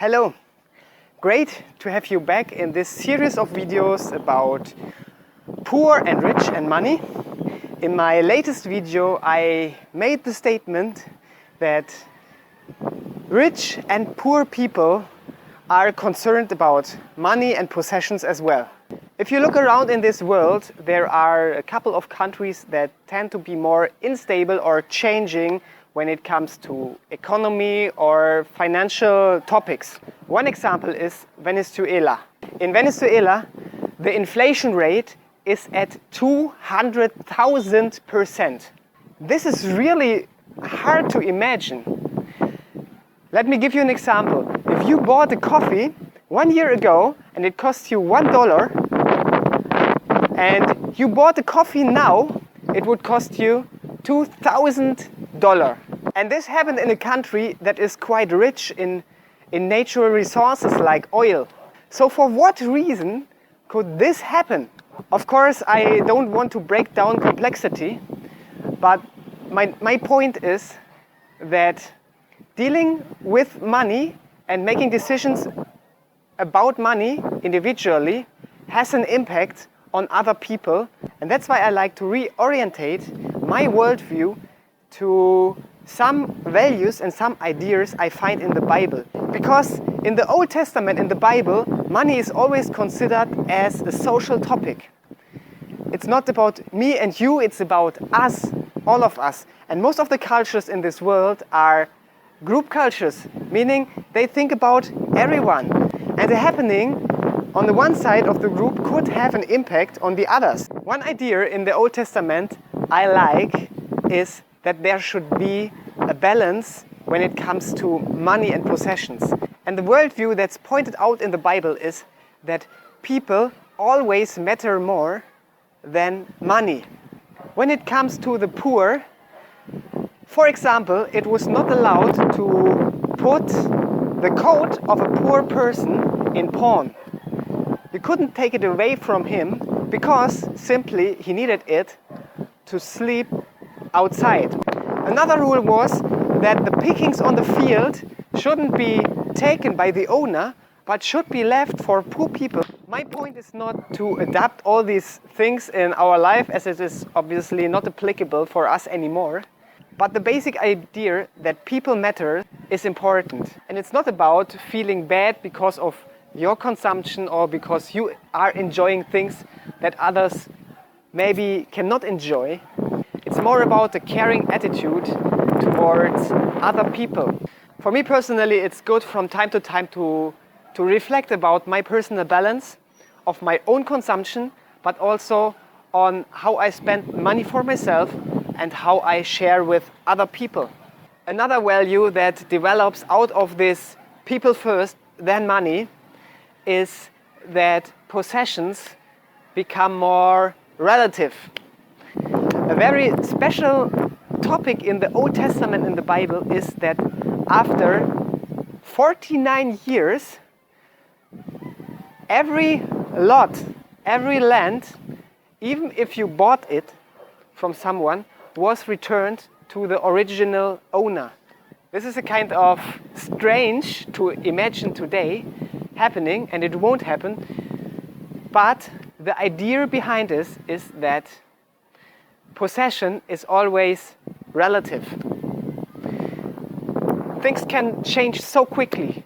Hello! Great to have you back in this series of videos about poor and rich and money. In my latest video I made the statement that rich and poor people are concerned about money and possessions as well. If you look around in this world, there are a couple of countries that tend to be more unstable or changing when it comes to economy or financial topics. One example is Venezuela. In Venezuela, the inflation rate is at 200,000%. This is really hard to imagine. Let me give you an example. If you bought a coffee 1 year ago and it cost you $1, and you bought the coffee now, it would cost you $2,000. And this happened in a country that is quite rich in natural resources like oil. So for what reason could this happen? Of course, I don't want to break down complexity, but my point is that dealing with money and making decisions about money individually has an impact on other people, and that's why I like to reorientate my worldview to some values and some ideas I find in the Bible. Because in the Old Testament, in the Bible, money is always considered as a social topic. It's not about me and you, it's about us, all of us. And most of the cultures in this world are group cultures, meaning they think about everyone. And the happening on the one side of the group could have an impact on the others. One idea in the Old Testament I like is that there should be a balance when it comes to money and possessions. And the worldview that's pointed out in the Bible is that people always matter more than money. When it comes to the poor, for example, it was not allowed to put the coat of a poor person in pawn. You couldn't take it away from him because simply he needed it to sleep outside. Another rule was that the pickings on the field shouldn't be taken by the owner, but should be left for poor people. My point is not to adapt all these things in our life, as it is obviously not applicable for us anymore. But the basic idea that people matter is important. And it's not about feeling bad because of your consumption or because you are enjoying things that others maybe cannot enjoy. It's more about a caring attitude towards other people. For me personally, it's good from time to time to reflect about my personal balance of my own consumption, but also on how I spend money for myself and how I share with other people. Another value that develops out of this people first, then money, is that possessions become more relative. A very special topic in the Old Testament in the Bible is that after 49 years, every lot, every land, even if you bought it from someone, was returned to the original owner. This is a kind of strange to imagine today happening, and it won't happen, but the idea behind this is that possession is always relative. Things can change so quickly.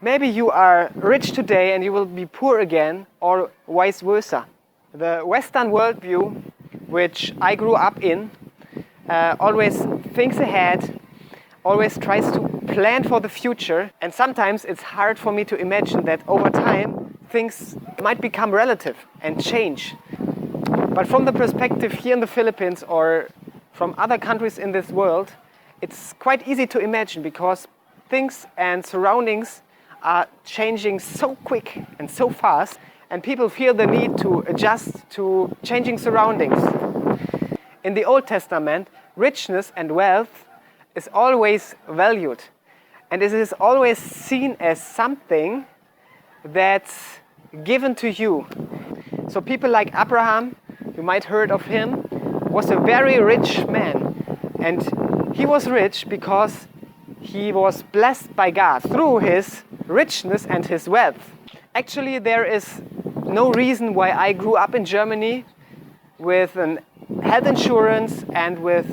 Maybe you are rich today and you will be poor again, or vice versa. The Western worldview, which I grew up in, always thinks ahead, always tries to plan for the future, and sometimes it's hard for me to imagine that over time things might become relative and change. But from the perspective here in the Philippines or from other countries in this world, it's quite easy to imagine because things and surroundings are changing so quick and so fast, and people feel the need to adjust to changing surroundings. In the Old Testament, richness and wealth is always valued, and it is always seen as something that's given to you. So people like Abraham, you might heard of him, was a very rich man, and he was rich because he was blessed by God through his richness and his wealth. Actually, there is no reason why I grew up in Germany with an health insurance and with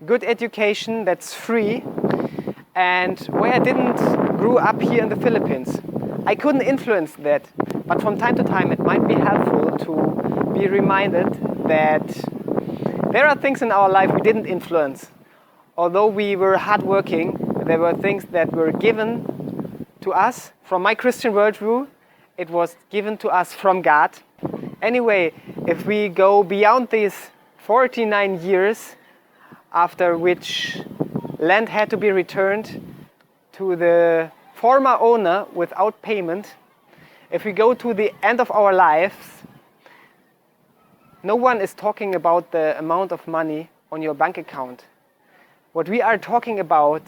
good education that's free, and why I didn't grow up here in the Philippines. I couldn't influence that, but from time to time it might be helpful to be reminded that there are things in our life we didn't influence. Although we were hardworking, there were things that were given to us. From my Christian worldview, it was given to us from God. Anyway, if we go beyond these 49 years, after which land had to be returned to the former owner without payment, if we go to the end of our lives, no one is talking about the amount of money on your bank account. What we are talking about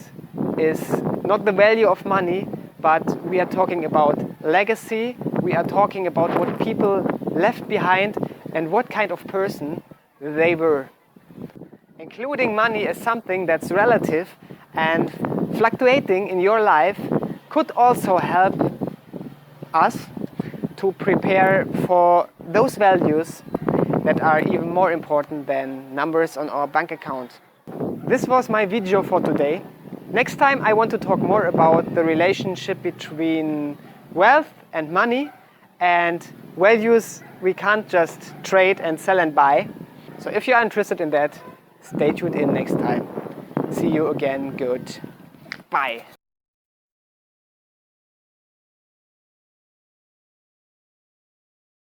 is not the value of money, but we are talking about legacy. We are talking about what people left behind and what kind of person they were. Including money as something that's relative and fluctuating in your life could also help us to prepare for those values that are even more important than numbers on our bank account. This was my video for today. Next time I want to talk more about the relationship between wealth and money and values we can't just trade and sell and buy. So if you are interested in that, stay tuned in next time. See you again. Goodbye.